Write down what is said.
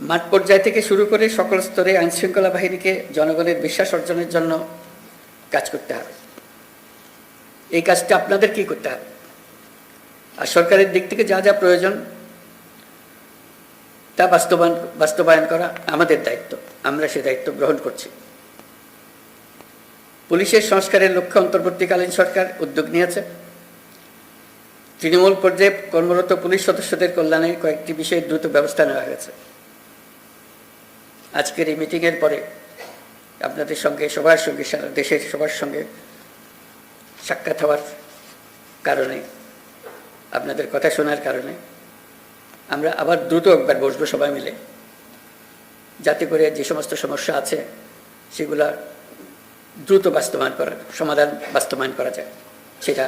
মাঠ পর্যায় থেকে শুরু করে সকল স্তরে আইনশৃঙ্খলা বাহিনীকে জনগণের বিশ্বাস অর্জনের জন্য কাজ করতে হবে। এই কাজটা আপনাদের কি করতে হবে, আর সরকারের দিক থেকে যা যা প্রয়োজন তা বাস্তবায়ন করা আমাদের দায়িত্ব। আমরা সে দায়িত্ব গ্রহণ করছি। পুলিশের সংস্কারের লক্ষ্যে অন্তর্বর্তীকালীন সরকার উদ্যোগ নিয়েছে। তৃণমূল পর্যায়ে কর্মরত পুলিশ সদস্যদের কল্যাণে কয়েকটি বিষয়ে দ্রুত ব্যবস্থা নেওয়া হয়েছে। আজকের এই মিটিংয়ের পরে আপনাদের সঙ্গে, সবার সঙ্গে, সারা দেশের সবার সঙ্গে সাক্ষাৎ হওয়ার কারণে, আপনাদের কথা শোনার কারণে আমরা আবার দ্রুত একবার বসবো সবাই মিলে, যাতে করে যে সমস্ত সমস্যা আছে সেগুলা দ্রুত সমাধান বাস্তবায়ন করা যায়, সেটা